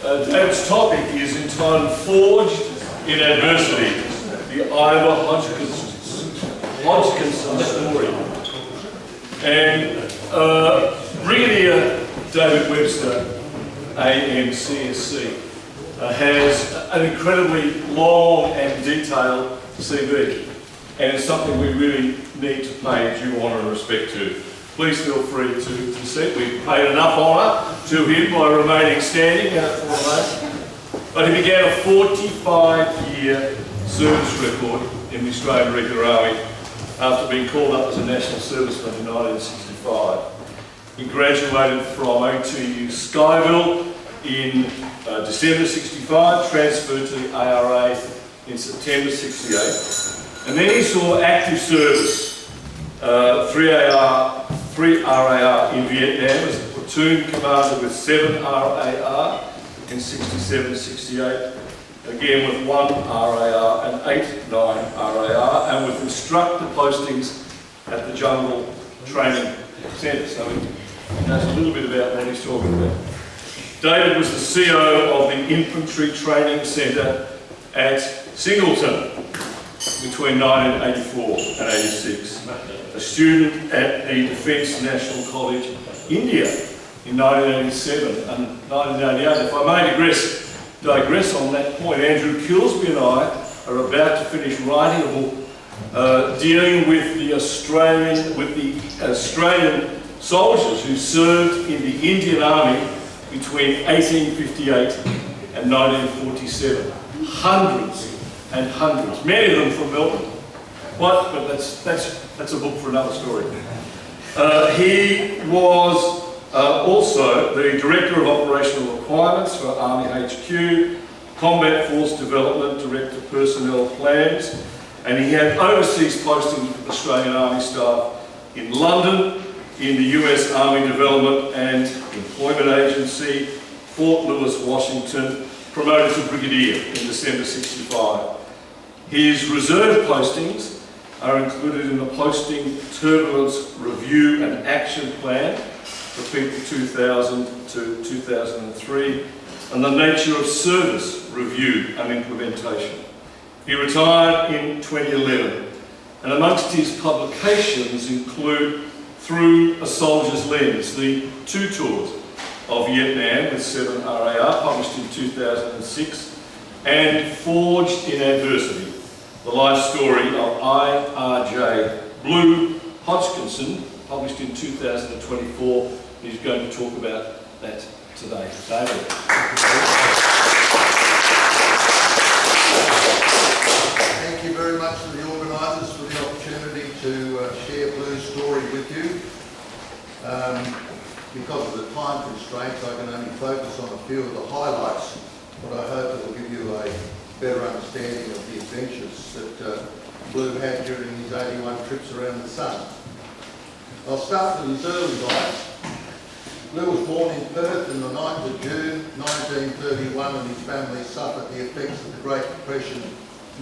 David's topic is entitled Forged in Adversity, the Ivor Hodgkinson story. And Brigadier David Webster, AM CSC, has an incredibly long and detailed CV, and it's something we really need to pay due honour and respect to. Please feel free to sit. We've paid enough honour to him by remaining standing for us. But he began a 45-year service record in the Australian Regular Army after being called up as a national serviceman in 1965. He graduated from OTU Skyville in December 65, transferred to the ARA in September 68, and then he saw active service, 3 RAR in Vietnam as a platoon commander with 7 RAR in 67-68, again with 1 RAR and 8-9 RAR, and with instructor postings at the Jungle Training Centre. So he knows a little bit about what he's talking about. David was the CO of the Infantry Training Centre at Singleton between 1984 and 86. A student at the Defence National College, India, in 1987 and 1988. If I may digress on that point, Andrew Kilsby and I are about to finish writing a book dealing with the Australian soldiers who served in the Indian Army between 1858 and 1947. Hundreds and hundreds, many of them from Melbourne. But that's a book for another story. He was also the Director of Operational Requirements for Army HQ, Combat Force Development, Director of Personnel Plans, and he had overseas postings with Australian Army staff in London, in the US Army Development and Employment Agency, Fort Lewis, Washington, promoted to Brigadier in December 65. His reserve postings are included in the Posting Turbulence Review and Action Plan for people 2000 to 2003, and the Nature of Service Review and Implementation. He retired in 2011, and amongst his publications include Through a Soldier's Lens, the 2 tours of Vietnam with 7 RAR, published in 2006, and Forged in Adversity, the life story of IRJ Blue Hodgkinson, published in 2024. He's going to talk about that today. David. Thank you very much to the organisers for the opportunity to share Blue's story with you. Because of the time constraints, I can only focus on a few of the highlights, but I hope it will give you a better understanding of the adventures that Blue had during his 81 trips around the sun. I'll start with his early life. Blue was born in Perth on the 9th of June 1931, and his family suffered the effects of the Great Depression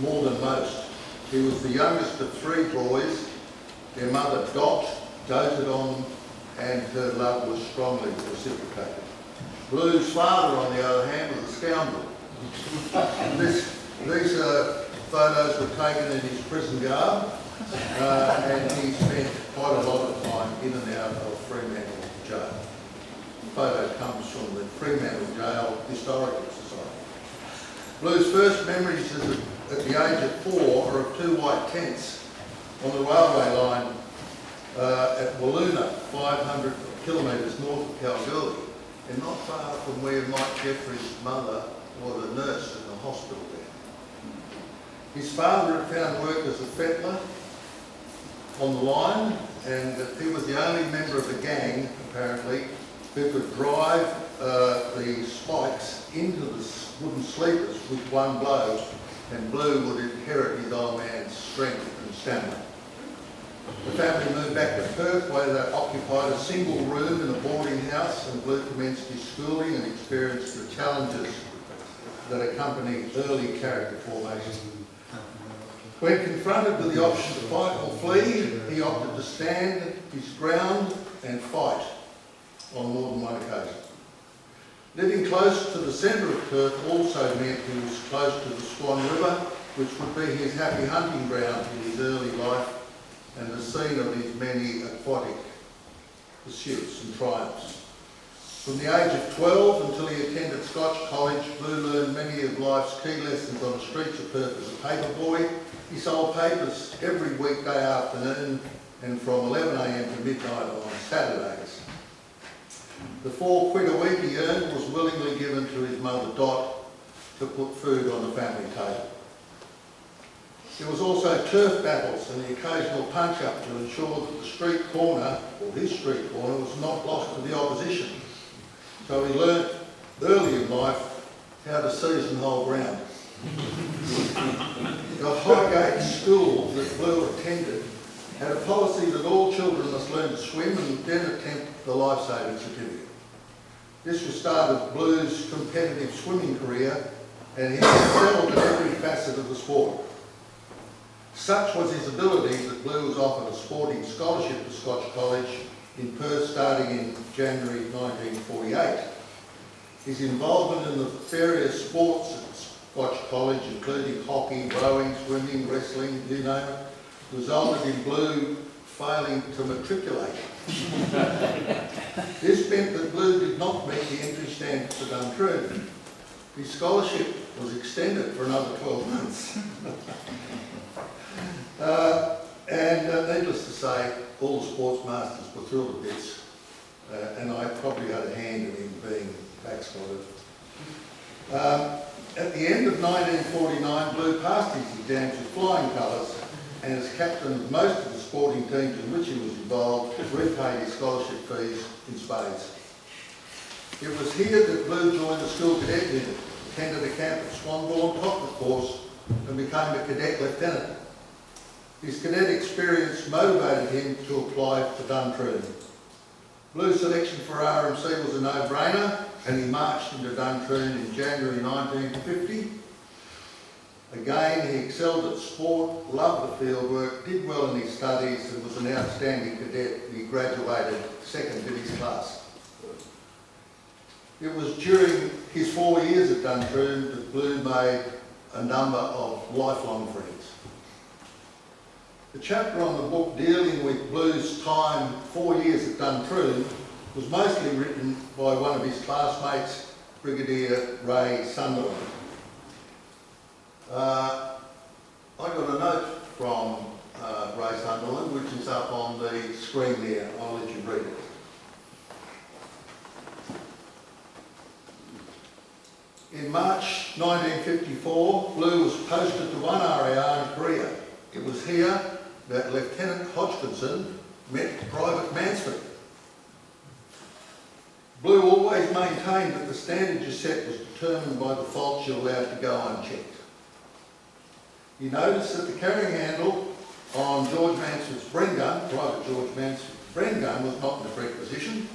more than most. He was the youngest of 3 boys. Their mother, Dot, doted on, and her love was strongly reciprocated. Blue's father, on the other hand, was a scoundrel. These photos were taken in his prison garb, and he spent quite a lot of time in and out of Fremantle Jail. The photo comes from the Fremantle Jail Historical Society. Blue's first memories at the age of 4 are of 2 white tents on the railway line at Walloona, 500 kilometres north of Kalgoorlie, and not far from where Mike Jeffrey's mother was a nurse in the hospital there. His father had found work as a fettler on the line, and he was the only member of the gang, apparently, who could drive the spikes into the wooden sleepers with one blow, and Blue would inherit his old man's strength and stamina. The family moved back to Perth, where they occupied a single room in a boarding house, and Blue commenced his schooling and experienced the challenges that accompany early character formation. When confronted with the option to fight or flee, he opted to stand his ground and fight on more than one occasion. Living close to the centre of Perth also meant he was close to the Swan River, which would be his happy hunting ground in his early life and the scene of his many aquatic pursuits and triumphs. From the age of 12 until he attended Scotch College, Blue learned many of life's key lessons on the streets of Perth as a paper boy. He sold papers every weekday afternoon and from 11 a.m. to midnight on Saturdays. The £4 a week he earned was willingly given to his mother Dot to put food on the family table. There was also turf battles and the occasional punch-up to ensure that the street corner, or his street corner, was not lost to the opposition. So he learnt early in life how to season whole ground. The Highgate school that Blue attended had a policy that all children must learn to swim and then attempt the life-saving certificate. This was start of Blue's competitive swimming career and he excelled in every facet of the sport. Such was his ability that Blue was offered a sporting scholarship to Scotch College in Perth starting in January 1948. His involvement in the various sports at Scotch College, including hockey, rowing, swimming, wrestling, you name it, resulted in Blue failing to matriculate. This meant that Blue did not meet the entry standards for Duntroon. His scholarship was extended for another 12 months. Needless to say, all the sports masters were thrilled with this, and I probably had a hand in him being backslotted. At the end of 1949, Blue passed his exams with flying colours, and as captain of most of the sporting teams in which he was involved, repaid his scholarship fees in spades. It was here that Blue joined the school cadet unit, attended a camp at Swanbourne, topped the course, and became a cadet lieutenant. His cadet experience motivated him to apply for Duntroon. Blue's selection for RMC was a no-brainer, and he marched into Duntroon in January 1950. Again, he excelled at sport, loved the fieldwork, did well in his studies, and was an outstanding cadet. He graduated second in his class. It was during his 4 years at Duntroon that Blue made a number of lifelong friends. The chapter on the book dealing with Blue's time 4 years at Duntroon was mostly written by one of his classmates, Brigadier Ray Sunderland. I got a note from Ray Sunderland, which is up on the screen there. I'll let you read it. In March 1954, Blue was posted to 1 RAR in Korea. It was here that Lieutenant Hodgkinson met Private Mansfield. Blue always maintained that the standard you set was determined by the faults you're allowed to go unchecked. He noticed that the carrying handle on George Mansfield's Bren gun, Private George Mansfield's Bren gun, was not in the correct position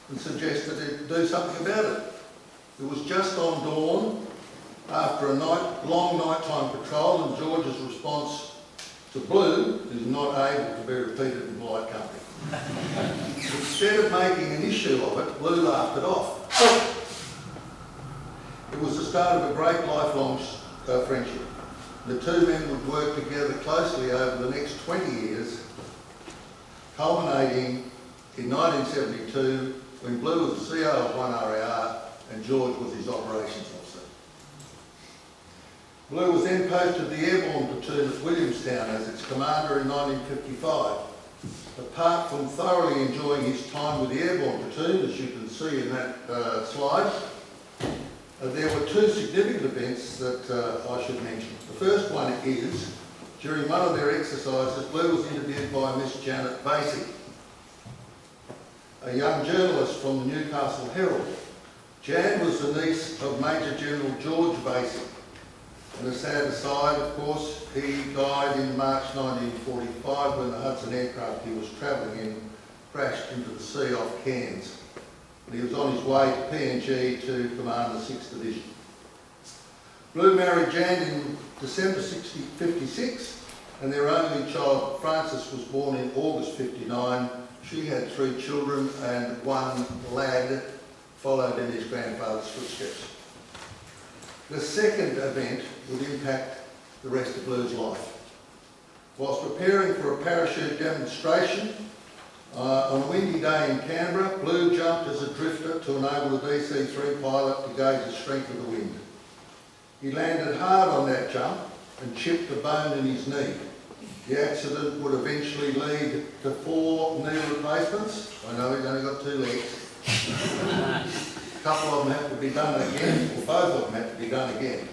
and suggested he'd do something about it. It was just on dawn after a long nighttime patrol, and George's response to Blue is not able to be repeated in polite company. Instead of making an issue of it, Blue laughed it off. It was the start of a great lifelong friendship. The two men would work together closely over the next 20 years, culminating in 1972 when Blue was the CO of 1 RAR and George was his operations officer. Blue was then posted to the airborne platoon at Williamstown as its commander in 1955. Apart from thoroughly enjoying his time with the airborne platoon, as you can see in that slide, there were two significant events that I should mention. The first one is, during one of their exercises, Blue was interviewed by Miss Janet Vasey, a young journalist from the Newcastle Herald. Jan was the niece of Major General George Vasey. And a sad aside, of course, he died in March 1945 when the Hudson aircraft he was travelling in crashed into the sea off Cairns. And he was on his way to PNG to command the 6th Division. Blue married Jan in December 1956, and their only child, Francis, was born in August 1959. She had 3 children and 1 lad, followed in his grandfather's footsteps. The second event would impact the rest of Blue's life. Whilst preparing for a parachute demonstration on a windy day in Canberra, Blue jumped as a drifter to enable the DC-3 pilot to gauge the strength of the wind. He landed hard on that jump and chipped a bone in his knee. The accident would eventually lead to 4 knee replacements. I know he's only got 2 legs. A couple of them have to be done again, or both of them have to be done again.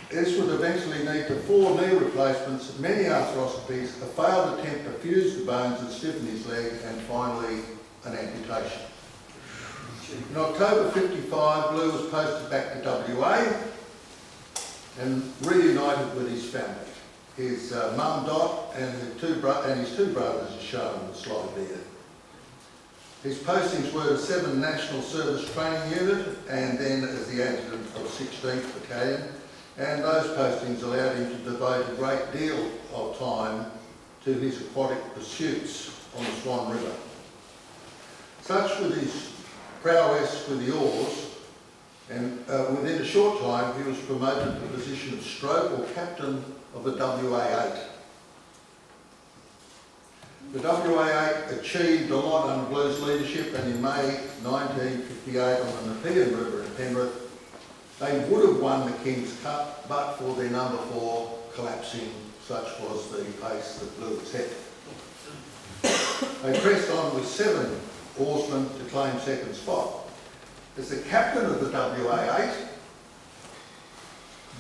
This would eventually lead to 4 knee replacements, many arthroscopies, a failed attempt to fuse the bones and stiffen his leg, and finally an amputation. In October '55, Blue was posted back to WA and reunited with his family. His mum Dot and his 2 brothers are shown on the slide there. His postings were 7th National Service Training Unit and then as the adjutant of 16th Battalion, and those postings allowed him to devote a great deal of time to his aquatic pursuits on the Swan River. Such was his prowess with the oars, and within a short time he was promoted to the position of stroke or captain of the WA-8. The WA-8 achieved a lot under Blue's leadership, and in May 1958 on the Nepean River in Penrith, they would have won the King's Cup but for their number 4 collapsing, such was the pace that Blue had set. They pressed on with 7 oarsmen to claim second spot. As the captain of the WA-8,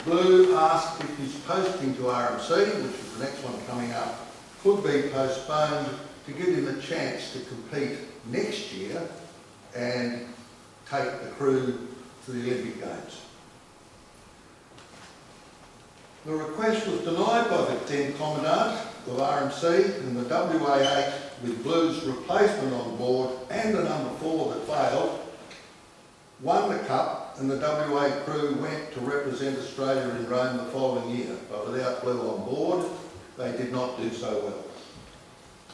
Blue asked if his posting to RMC, which was the next one coming up, could be postponed to give him a chance to compete next year and take the crew to the Olympic Games. The request was denied by the then Commandant of RMC, and the WA-8, with Blue's replacement on board and the number 4 that failed, won the Cup, and the WA crew went to represent Australia in Rome the following year. But without Blue on board, they did not do so well.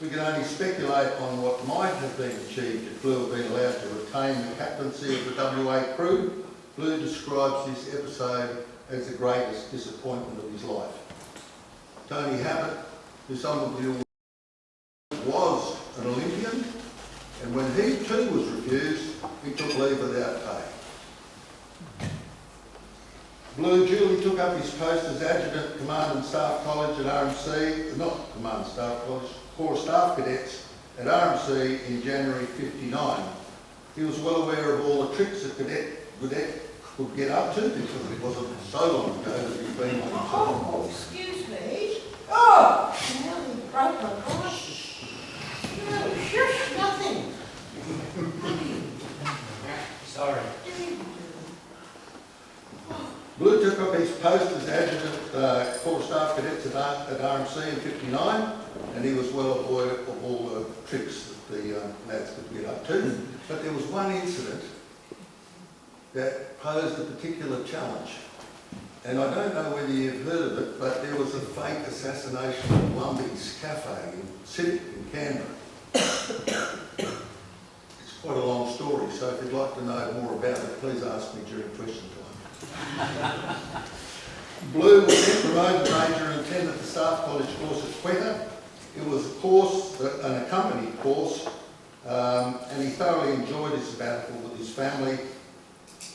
We can only speculate on what might have been achieved if Blue had been allowed to retain the captaincy of the WA crew. Blue describes this episode as the greatest disappointment of his life. Tony Abbott, who some of you was an Olympian, and when he too was refused, he took leave without pay. Blue duly took up his post as Adjutant Command and Staff College at RMC, not Command and Staff College, Corps Staff Cadets at RMC in January '59. He was well aware of all the tricks a cadet could get up to, because it wasn't so long ago that he'd been on his own. Oh, excuse me. Oh, now you broke my glasses. No, shush, nothing. Sorry. Blue took up his post as Adjutant Corps Staff Cadets at RMC in '59, and he was well aware of all the tricks that the lads could get up to. But there was one incident that posed a particular challenge. And I don't know whether you've heard of it, but there was a fake assassination of Lumby's Cafe in Civic in Canberra. It's quite a long story, so if you'd like to know more about it, please ask me during question time. Blue was then promoted Major and attended the Staff College course at Quetta. It was a course, an accompanied course, and he thoroughly enjoyed his sabbatical with his family.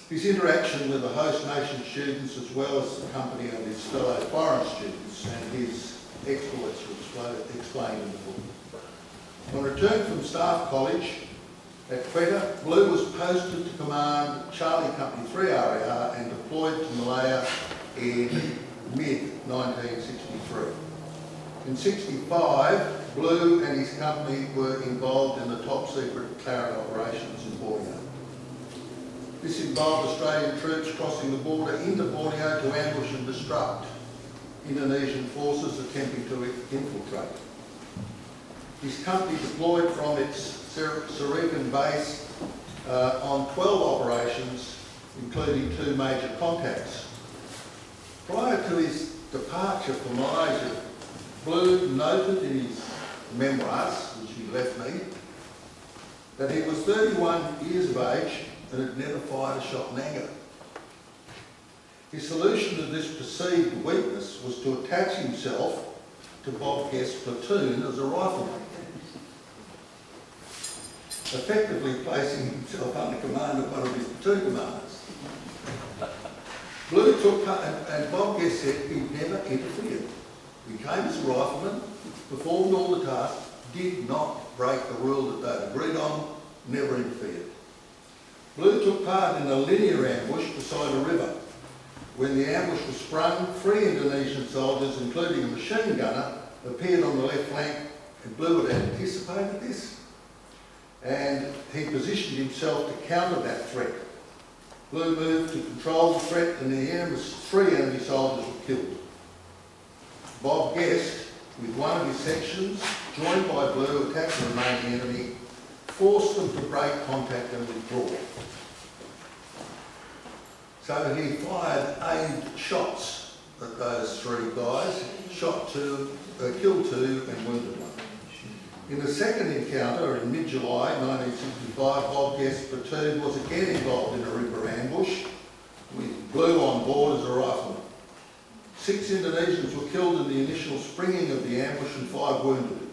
His interaction with the host nation students, as well as the company of his fellow foreign students, and his exploits were explained in the book. On return from Staff College at Quetta, Blue was posted to command Charlie Company 3 RAR and deployed to Malaya in mid-1963. In '65, Blue and his company were involved in the top-secret Claret operations in Borneo. This involved Australian troops crossing the border into Borneo to ambush and disrupt Indonesian forces attempting to infiltrate. His company deployed from its Sarikan base on 12 operations, including 2 major contacts. Prior to his departure from Malaysia, Blue noted in his memoirs, which he left me, that he was 31 years of age and had never fired a shot in anger. His solution to this perceived weakness was to attach himself to Bob Guest's platoon as a rifleman, effectively placing himself under command of one of his platoon commanders. Blue took part, and Bob Guest said he'd never interfered. He came as a rifleman, performed all the tasks, did not break the rule that they'd agreed on, never interfered. Blue took part in a linear ambush beside a river. When the ambush was sprung, 3 Indonesian soldiers, including a machine gunner, appeared on the left flank, and Blue had anticipated this, and he positioned himself to counter that threat. Blue moved to control the threat, and the 3 enemy soldiers were killed. Bob Guest, with one of his sections, joined by Blue, attacked the remaining enemy, forced them to break contact and withdraw. So he fired aimed shots at those 3 guys, killed 2 and wounded 1. In the second encounter in mid-July 1965, Bob Guest's platoon was again involved in a river ambush with Blue on board as a rifleman. 6 Indonesians were killed in the initial springing of the ambush and 5 wounded.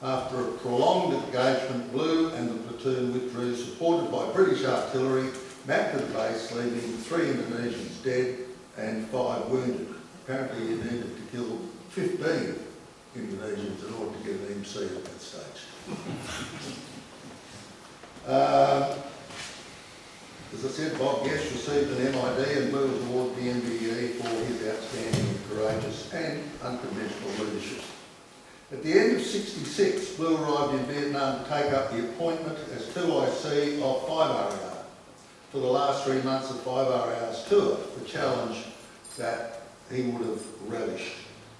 After a prolonged engagement, Blue and the platoon withdrew, supported by British artillery, back to the base, leaving 3 Indonesians dead and 5 wounded. Apparently he needed to kill 15 Indonesians in order to get an MC at that stage. As I said, Bob Guest received an MID and Blue was awarded the MBE for his outstanding, courageous and unconventional leadership. At the end of '66, Blue arrived in Vietnam to take up the appointment as 2IC of 5RAR for the last 3 months of 5RAR's tour, a challenge that he would have relished.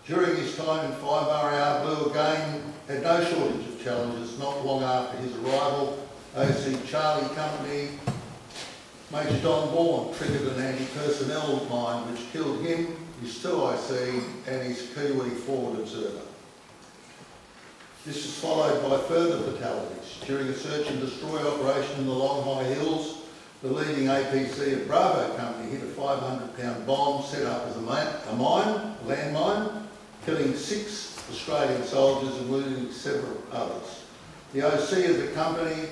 During his time in 5RAR, Blue again had no shortage of challenges. Not long after his arrival, OC Charlie Company Major Don Bourne triggered an anti-personnel mine which killed him, his 2IC and his Kiwi forward observer. This was followed by further fatalities. During a search and destroy operation in the Long High Hills, the leading APC of Bravo Company hit a 500-pound bomb set up as a landmine, killing 6 Australian soldiers and wounding several others. The OC of the company,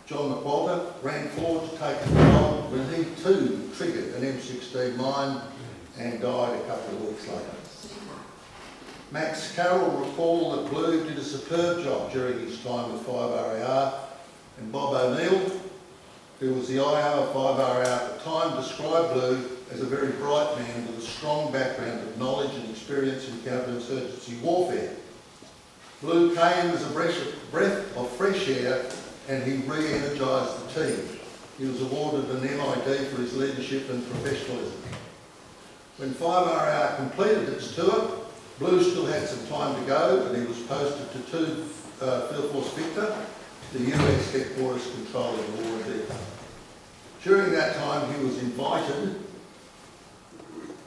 John McWalter, ran forward to take control when he too triggered an M16 mine and died a couple of weeks later. Max Carroll recalled that Blue did a superb job during his time with 5RAR, and Bob O'Neill, who was the IO of 5RAR at the time, described Blue as a very bright man with a strong background of knowledge and experience in counterinsurgency warfare. Blue came as a breath of fresh air and he re-energised the team. He was awarded an MID for his leadership and professionalism. When 5RAR completed its tour, Blue still had some time to go, and he was posted to 2 Field Force Victor, the US headquarters controlling the war in Vietnam. During that time, he was invited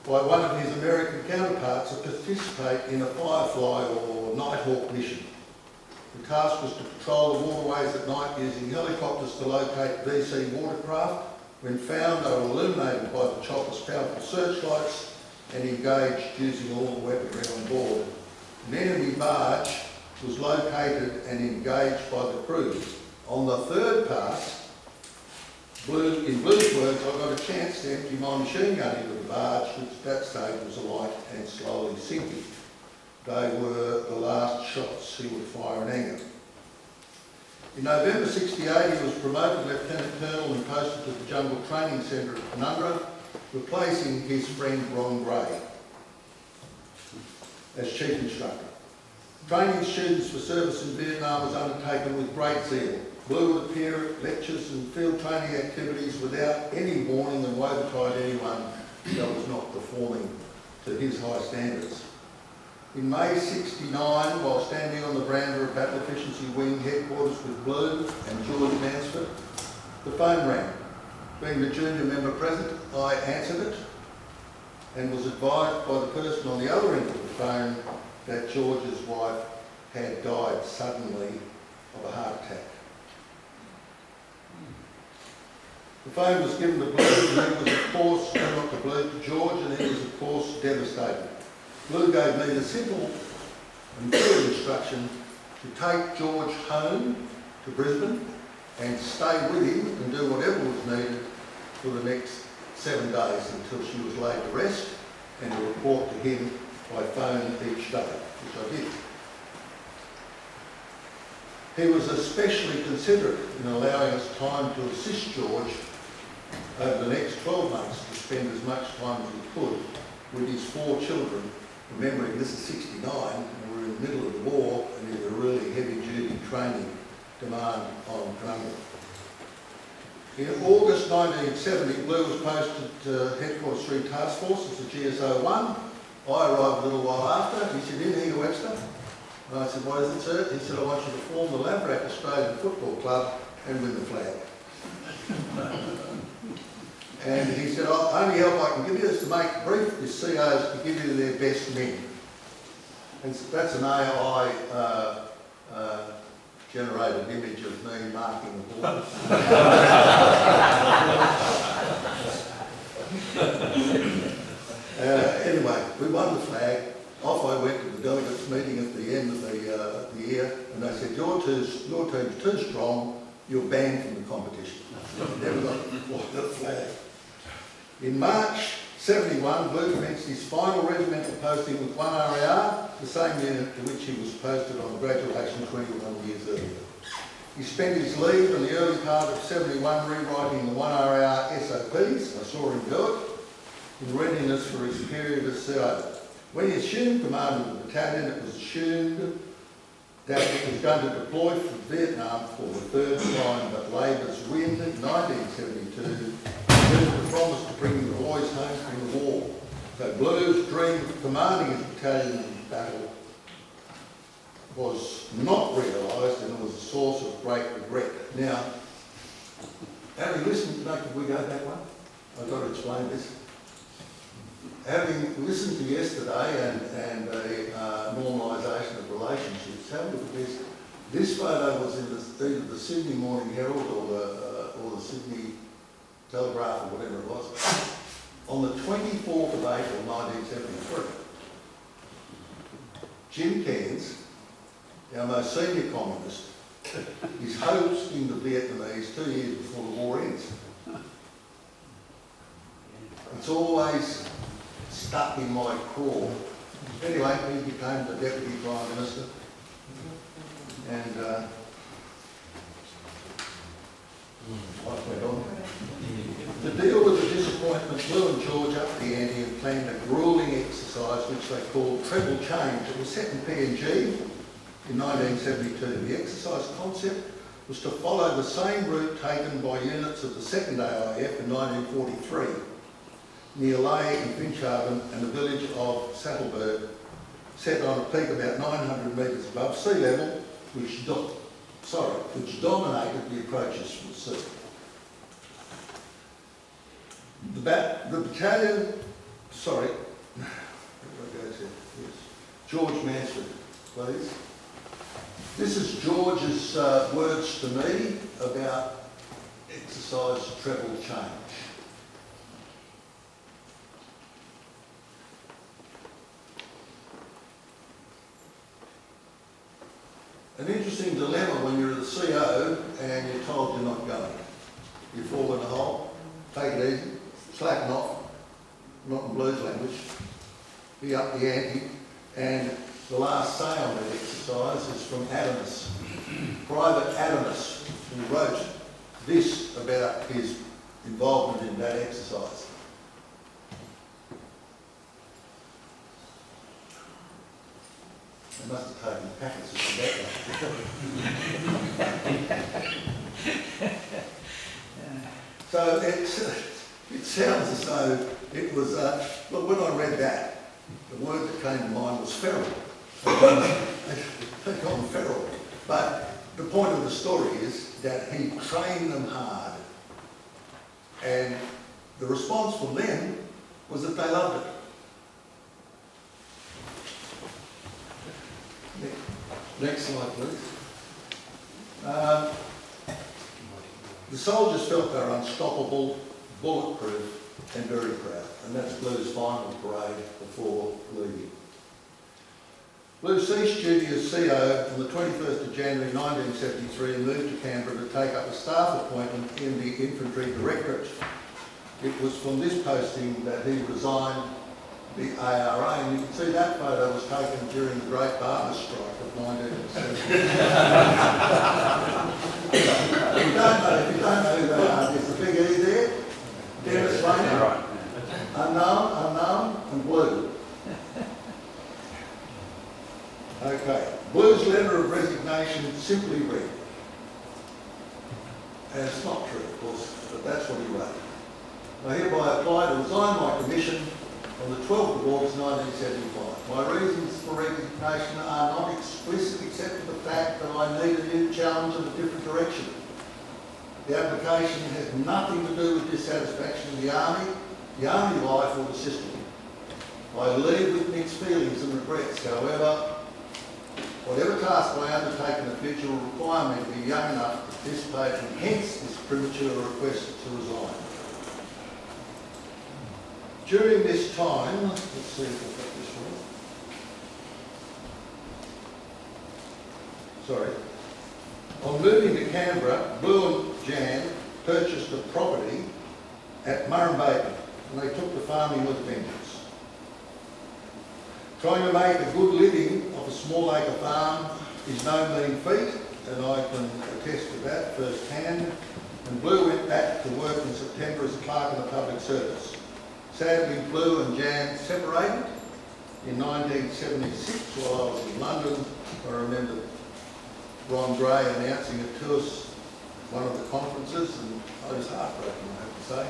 by one of his American counterparts to participate in a Firefly or Nighthawk mission. The task was to patrol the waterways at night using helicopters to locate VC watercraft. When found, they were illuminated by the chopper's powerful searchlights and engaged using all the weaponry on board. An enemy barge was located and engaged by the crew. On the 3rd pass, in Blue's words, I got a chance to empty my machine gun into the barge, which at that stage was alight and slowly sinking. They were the last shots he would fire in anger. In November '68, he was promoted Lieutenant Colonel and posted to the Jungle Training Centre at Penumbra, replacing his friend Ron Gray as Chief Instructor. Training students for service in Vietnam was undertaken with great zeal. Blue would appear at lectures and field training activities without any warning and woe betide anyone that was not performing to his high standards. In May '69, while standing on the veranda of Battle Efficiency Wing headquarters with Blue and George Mansford, the phone rang. Being the junior member present, I answered it and was advised by the person on the other end of the phone that George's wife had died suddenly of a heart attack. The phone was given to Blue, and he was of course, not to Blue, to George, and he was of course devastated. Blue gave me the simple and clear instruction to take George home to Brisbane and stay with him and do whatever was needed for the next 7 days until she was laid to rest, and to report to him by phone each day, which I did. He was especially considerate in allowing us time to assist George over the next 12 months to spend as much time as he could with his 4 children, remembering this is 69 and we're in the middle of the war and there's a really heavy-duty training demand on Tobruk. In August 1970, Blue was posted to Headquarters 3 Task Force as the GSO-1. I arrived a little while after. He said, "In here, Webster." And I said, "What is it, sir?" He said, "I want you to form the Laverack Australian Football Club and win the flag." And he said, "Only help I can give you is to make brief with COs to give you their best men." And so that's an AI generated image of me marking the ball. Anyway, we won the flag. Off I went to the delegates meeting at the end of the year, and they said, your team's too strong, you're banned from the competition. Never got the flag. In March 71, Blue commenced his final regimental posting with 1 RAR, the same unit to which he was posted on graduation 21 years earlier. He spent his leave in the early part of 71 rewriting the 1 RAR SOPs, I saw him do it, in readiness for his period as CO. When he assumed command of the battalion, it was assumed that it was going to deploy for Vietnam for the 3rd time, but Labour's win in 1972 gave the promise to bring the boys home from the war. So Blue's dream of commanding his battalion in battle was not realised, and it was a source of great regret. Now, having listened, could we go back one? I've got to explain this. Having listened to yesterday and a normalisation of relationships, have a look at this. This photo was in either the Sydney Morning Herald or the Sydney Telegraph or whatever it was, on the 24th of April 1973. Jim Cairns, our most senior communist, is hosting the Vietnamese 2 years before the war ends. It's always stuck in my craw. Anyway, he became the Deputy Prime Minister, and life went on. To deal with the disappointment, Blue and George upped the ante and planned a gruelling exercise which they called Treble Change. It was set in PNG in 1972. The exercise concept was to follow the same route taken by units of the 2nd AIF in 1943, near Lae in Finchhaven and the village of Saddleburg, set on a peak about 900 metres above sea level, which dominated the approaches from the sea. The battalion, George Mansford, please. This is George's words to me about exercise Treble Change. An interesting dilemma when you're the CO and you're told you're not going. You fall in a hole, take it easy, slacken off, not in Blues language, be up the ante, and the last say on that exercise is from Adamus, Private Adamus, who wrote this about his involvement in that exercise. They must have taken the packets of that. So it sounds as though it was, look, when I read that, the word that came to mind was feral. They call them feral. But the point of the story is that he trained them hard. And the response from them was that they loved it. Next slide, please. The soldiers felt they were unstoppable, bulletproof and very proud, and that's Blue's final parade before leaving. Blue ceased duty as CO on the 21st of January 1973 and moved to Canberra to take up a staff appointment in the Infantry Directorate. It was from this posting that he resigned the ARA, and you can see that photo was taken during the Great Barber Strike of 1970. If you don't know who they are, there's the big E there, Dennis Rainer, unknown, and Blue. Okay, Blue's letter of resignation simply read, and it's not true, of course, but that's what he wrote. I hereby apply to resign my commission on the 12th of August 1975. My reasons for resignation are not explicit except for the fact that I need a new challenge in a different direction. The application has nothing to do with dissatisfaction in the army life or the system. I leave with mixed feelings and regrets. However, whatever task I undertake in the future will require me to be young enough to participate, and hence this premature request to resign. During this time, let's see if I've got this right. Sorry. On moving to Canberra, Blue and Jan purchased a property at Moran, and they took to farming with a vengeance. Trying to make a good living off a small acre farm is no mean feat, and I can attest to that firsthand. And Blue went back to work in September as a clerk in the public service. Sadly, Blue and Jan separated in 1976 while I was in London. I remember Ron Gray announcing it to us at one of the conferences, and I was heartbroken, I have to say.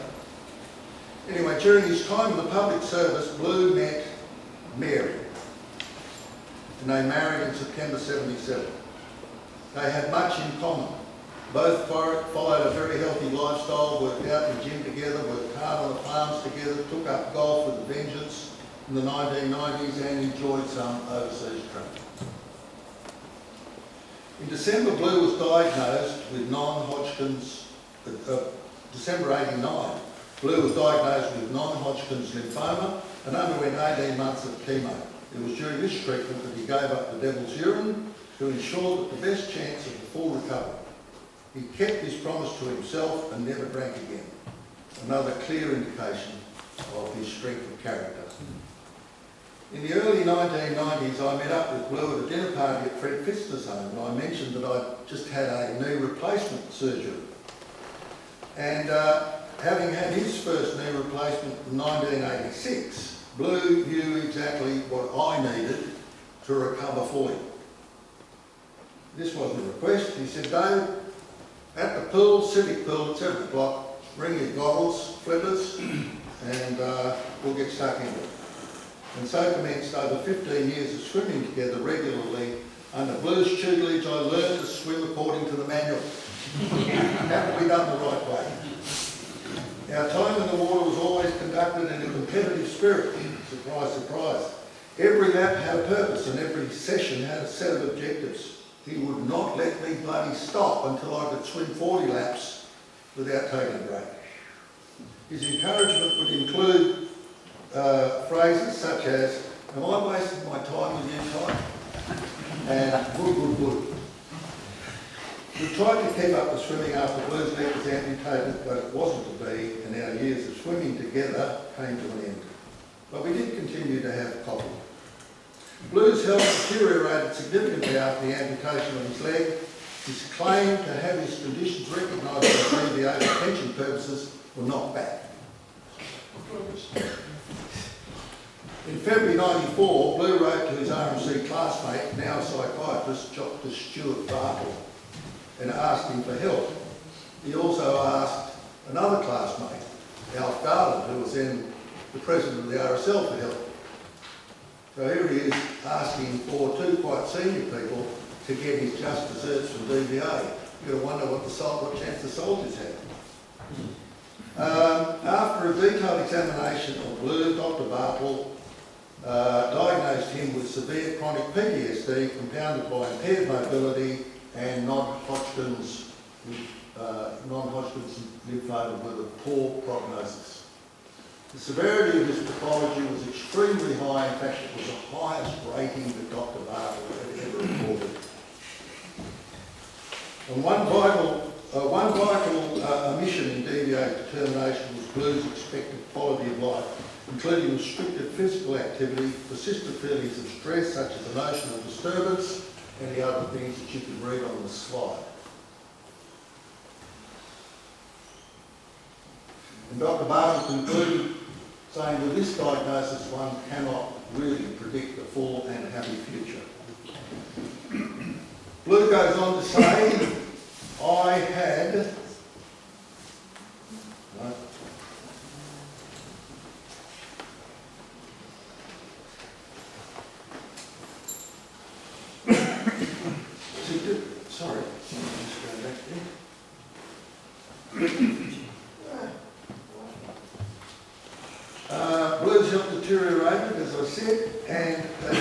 Anyway, during his time in the public service, Blue met Mary, and they married in September 77. They had much in common. Both followed a very healthy lifestyle, worked out in the gym together, worked hard on the farms together, took up golf with a vengeance in the 1990s and enjoyed some overseas travel. In December, Blue was diagnosed with non-Hodgkin's, December 89, Blue was diagnosed with non-Hodgkin's lymphoma and underwent 18 months of chemo. It was during this treatment that he gave up the devil's urine to ensure that the best chance of a full recovery. He kept his promise to himself and never drank again. Another clear indication of his strength of character. In the early 1990s, I met up with Blue at a dinner party at Fred Pfister's home, and I mentioned that I'd just had a knee replacement surgery. And having had his first knee replacement in 1986, Blue knew exactly what I needed to recover fully. This wasn't a request. He said, David, at the pool, civic pool at 7 o'clock, bring your goggles, flippers, and we'll get stuck into it. And so commenced over 15 years of swimming together regularly. Under Blue's tutelage, I learned to swim according to the manual. Had to be done the right way. Our time in the water was always conducted in a competitive spirit. Surprise, surprise. Every lap had a purpose and every session had a set of objectives. He would not let me bloody stop until I could swim 40 laps without taking a break. His encouragement would include phrases such as, am I wasting my time with you, Ty? And good. We tried to keep up the swimming after Blue's leg was amputated, but it wasn't to be, and our years of swimming together came to an end. But we did continue to have coffee. Blue's health deteriorated significantly after the amputation of his leg. His claim to have his conditions recognised for abbreviated pension purposes were knocked back. In February 94, Blue wrote to his RMC classmate, now psychiatrist, Dr. Stuart Bartle, and asked him for help. He also asked another classmate, Alf Garland, who was then the president of the RSL, for help. So here he is asking for two quite senior people to get his just desserts from DVA. You've got to wonder what chance the soldiers had. After a detailed examination of Blue, Dr. Bartle diagnosed him with severe chronic PTSD compounded by impaired mobility and non-Hodgkin's non-Hodgkinson lymphoma with a poor prognosis. The severity of this pathology was extremely high. In fact, it was the highest rating that Dr. Daryl had ever recorded. And one vital omission in DVA determination was Blue's expected quality of life, including restricted physical activity, persistent feelings of stress such as emotional disturbance, and the other things that you can read on the slide. And Dr. Barton concluded saying with this diagnosis one cannot really predict a full and happy future. Blue goes on to say, I had sorry, just go back there. Blue's health deteriorated, as I said, and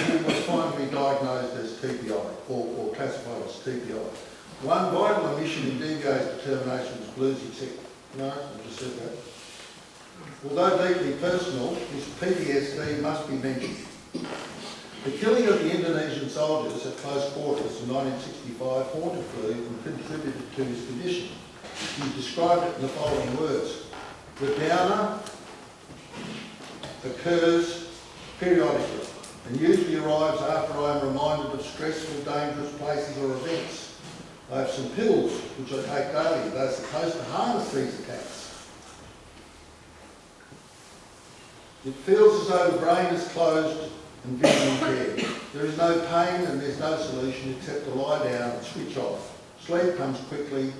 he was finally diagnosed as TPI, or classified as TPI. One vital omission in DVA's determination was Blue's no, I just said that. Although deeply personal, his PTSD must be mentioned. The killing of the Indonesian soldiers at close quarters in 1965 haunted Blue and contributed to his condition. He described it in the following words: the downer occurs periodically and usually arrives after I am reminded of stressful, dangerous places or events. I have some pills which I take daily. They are supposed to harness these attacks. It feels as though the brain is closed and vision impaired. There is no pain and there's no solution except to lie down and switch off. Sleep comes quickly.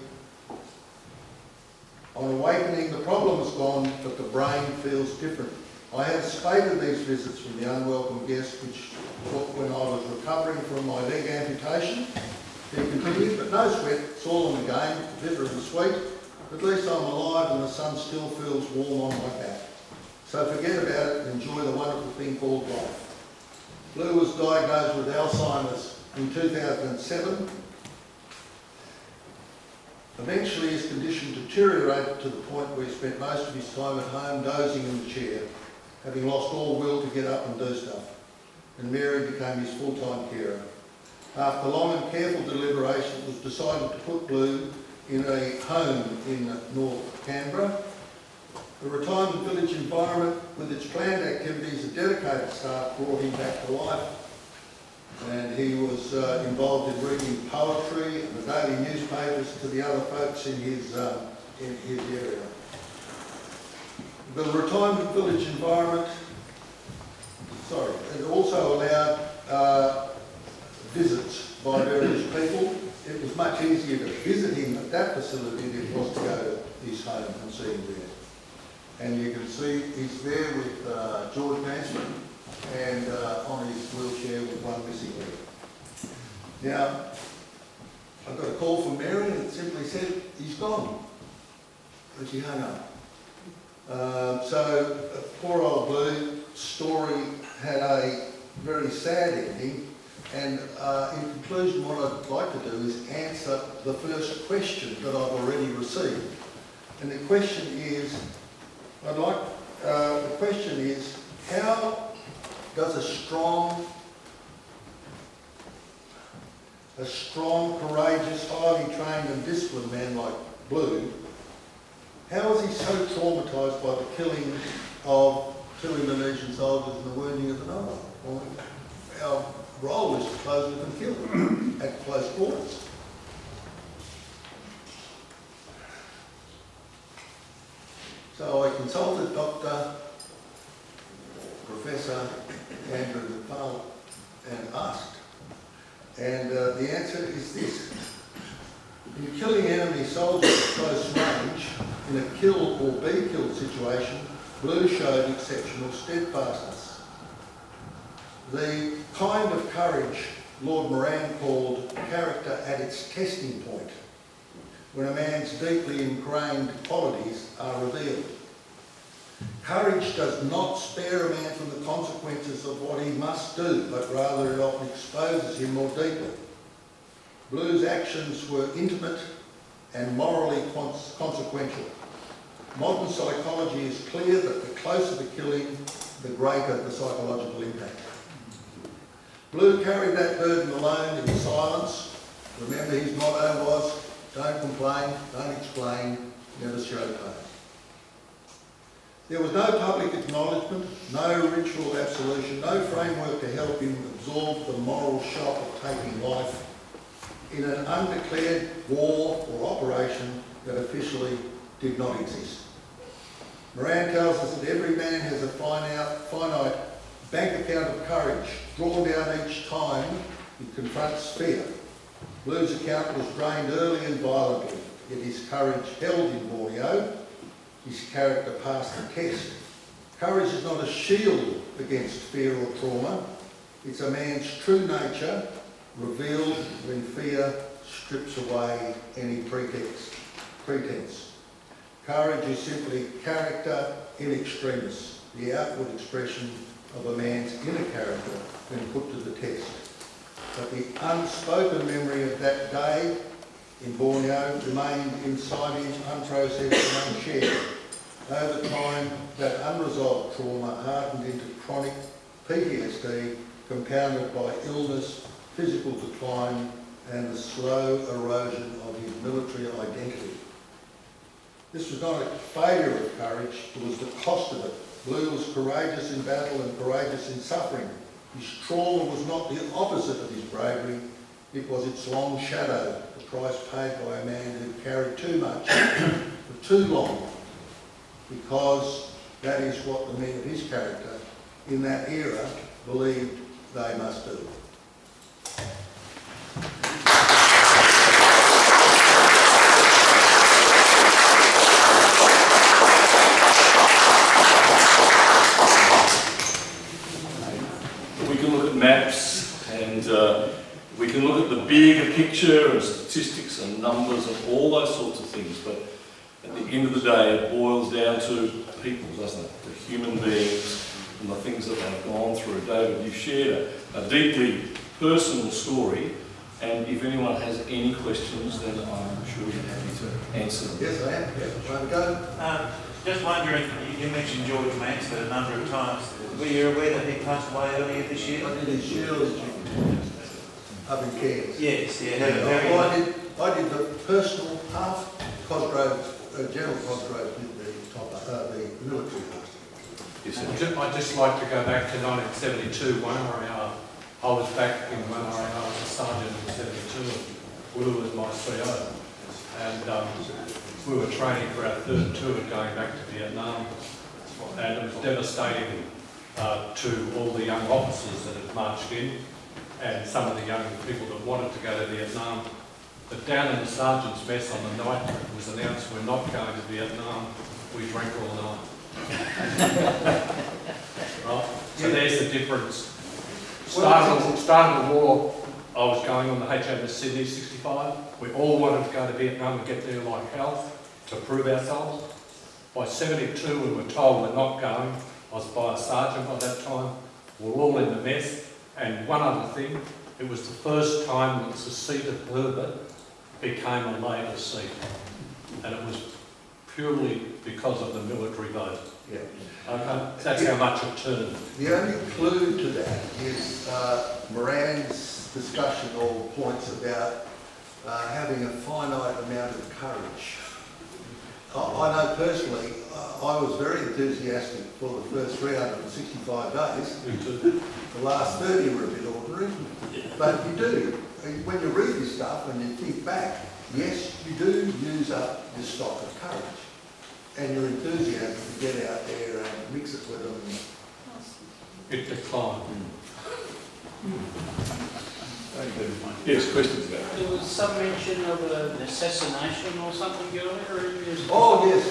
On awakening, the problem is gone, but the brain feels different. I had spate of these visits from the unwelcome guest, which when I was recovering from my leg amputation. He continued, but no sweat, it's all in the game, bitter and sweet. At least I'm alive and the sun still feels warm on my back. So forget about it and enjoy the wonderful thing called life. Blue was diagnosed with Alzheimer's in 2007. Eventually his condition deteriorated to the point where he spent most of his time at home dozing in the chair, having lost all will to get up and do stuff. And Mary became his full-time carer. After long and careful deliberation, it was decided to put Blue in a home in North Canberra. The retirement village environment with its planned activities and dedicated staff brought him back to life. And he was involved in reading poetry and the daily newspapers to the other folks in his area. The retirement village environment, it also allowed visits by various people. It was much easier to visit him at that facility than it was to go to his home and see him there. And you can see he's there with George Mansman and on his wheelchair with one missing leg. Now, I got a call from Mary and it simply said, he's gone. And she hung up. So poor old Blue's story had a very sad ending. And in conclusion, what I'd like to do is answer the first question that I've already received. And the question is, how does a strong, courageous, highly trained and disciplined man like Blue, how is he so traumatised by the killing of 2 Indonesian soldiers and the wounding of another? Well, our role is to close with and kill them at close quarters. So I consulted Professor Andrew McFarlane and asked, and the answer is this. In killing enemy soldiers at close range, in a kill or be killed situation, Blue showed exceptional steadfastness. The kind of courage Lord Moran called character at its testing point, when a man's deeply ingrained qualities are revealed. Courage does not spare a man from the consequences of what he must do, but rather it often exposes him more deeply. Blue's actions were intimate and morally consequential. Modern psychology is clear that the closer the killing, the greater the psychological impact. Blue carried that burden alone in silence. Remember, his motto was, don't complain, don't explain, never show pain. There was no public acknowledgement, no ritual absolution, no framework to help him absorb the moral shock of taking life in an undeclared war or operation that officially did not exist. Moran tells us that every man has a finite bank account of courage, drawn down each time he confronts fear. Blue's account was drained early and violently, yet his courage held in Borneo. His character passed the test. Courage is not a shield against fear or trauma. It's a man's true nature, revealed when fear strips away any pretense. Courage is simply character in extremis, the outward expression of a man's inner character when put to the test. But the unspoken memory of that day in Borneo remained inside him unprocessed and unshared. Over time, that unresolved trauma hardened into chronic PTSD, compounded by illness, physical decline, and the slow erosion of his military identity. This was not a failure of courage, it was the cost of it. Blue was courageous in battle and courageous in suffering. His trauma was not the opposite of his bravery, it was its long shadow, the price paid by a man who carried too much for too long, because that is what the men of his character in that era believed they must do. We can look at maps and we can look at the bigger picture and statistics and numbers and all those sorts of things, but at the end of the day it boils down to people, doesn't it? The human beings and the things that they've gone through. David, you've shared a deeply personal story, and if anyone has any questions then I'm sure you're happy to answer them. Yes, I am. Yeah, trying to go. Just wondering, you mentioned George Mansford a number of times. Were you aware that he passed away earlier this year? I did his shield up in Cairns. Yes, yeah. I did the personal half. Cosgrove, General Cosgrove did the military half. Yes, sir. I'd just like to go back to 1972, I was back in Webster, I was a sergeant in 72, and Blue was my CO. And we were training for our third tour going back to Vietnam, and it was devastating to all the young officers that had marched in, and some of the young people that wanted to go to Vietnam. But down in the sergeant's mess on the night it was announced we're not going to Vietnam, we drank all night. Right? So there's the difference. Starting the war, I was going on the HMS Sydney 65. We all wanted to go to Vietnam and get there like hell to prove ourselves. By 72 we were told we're not going. I was by a sergeant by that time. We're all in the mess. And one other thing, it was the first time that the seat of Herbert became a Labor seat. And it was purely because of the military vote. Yeah. That's how much it turned. The only clue to that is Moran's discussion or points about having a finite amount of courage. I know personally, I was very enthusiastic for the first 365 days. Me too. The last 30 were a bit ordinary, but you do. When you read this stuff and you think back, yes, you do use up your stock of courage and your enthusiasm to get out there and mix it with them. It declined. Yes, questions about it? There was some mention of an assassination or something earlier. Oh yes,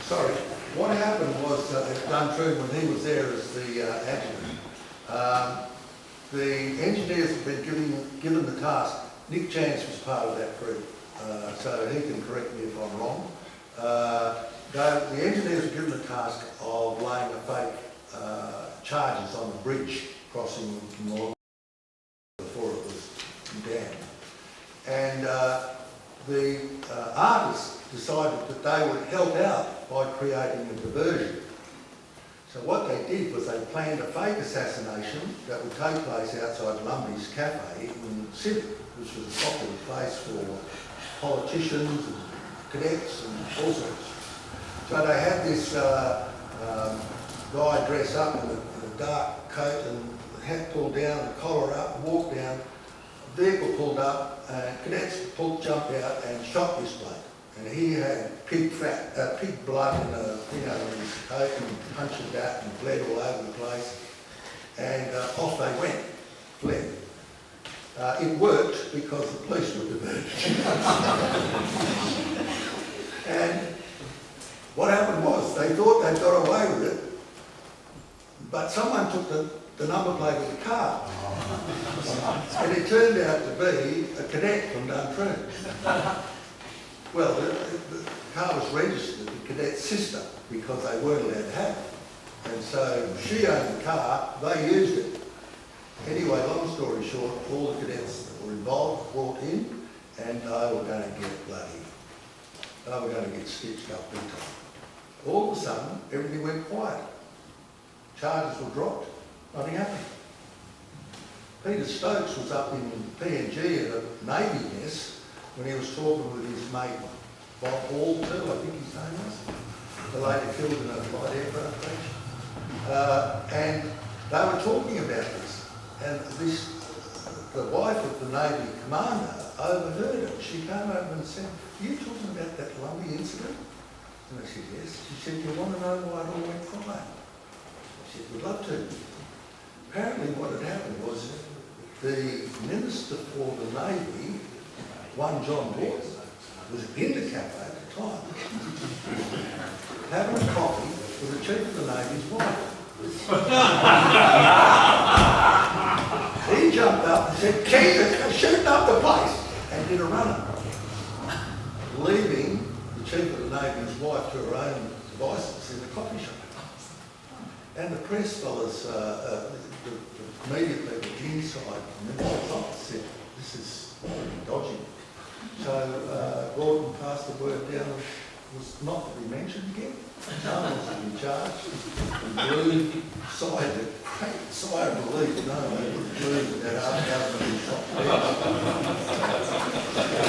sorry. What happened was at Duntroon when he was there as the adjutant, the engineers had been given the task. Nick Chance was part of that group, so he can correct me if I'm wrong. The engineers were given the task of laying a fake charges on the bridge crossing Moran before it was dammed. And the artist decided that they would help out by creating a diversion. So what they did was they planned a fake assassination that would take place outside Lumby's Cafe in Sydney, which was a popular place for politicians and cadets and all sorts. So they had this guy dress up in a dark coat and the hat pulled down and the collar up, walked down, a vehicle pulled up, and cadets jumped out and shot this bloke. And he had pig blood in his coat and punctured that and bled all over the place. And off they went, fled. It worked because the police were diverted. And what happened was they thought they'd got away with it, but someone took the number plate of the car. And it turned out to be a cadet from Duntroon. Well, the car was registered to the cadet's sister because they weren't allowed to have it. And so she owned the car, they used it. Anyway, long story short, all the cadets that were involved brought in and they were going to get they were going to get stitched up big time. All of a sudden, everything went quiet. Charges were dropped, nothing happened. Peter Stokes was up in PNG at a Navy mess when he was talking with his mate Bob Hall too, I think his name was, the lady killed in a light aircraft crash. And they were talking about this. And the wife of the Navy commander overheard it. She came over and said, "Are you talking about that Lumby incident?" And I said, "Yes." She said, "You want to know why it all went quiet?" I said, "We'd love to." Apparently what had happened was the Minister for the Navy, one John Borton, was in the cafe at the time, having a coffee with the Chief of the Navy's wife. He jumped up and said, "Jesus, shooting up the place," and did a runner, leaving the Chief of the Navy's wife to her own devices in the coffee shop. And the press fellas, the media people inside the Minister's office said, "This is dodgy." So Gordon passed the word down, was not to be mentioned again. No one was in charge. The blue sighed a great sigh of relief. No, they wouldn't believe that our government was shot dead.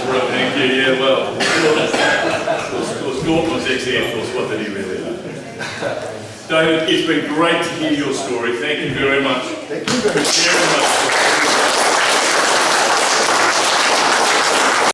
Right, thank you. Yeah, well, of course, Gordon was ex-Air Force. What did he really know? David, it's been great to hear your story. Thank you very much. Thank you very much. Very much.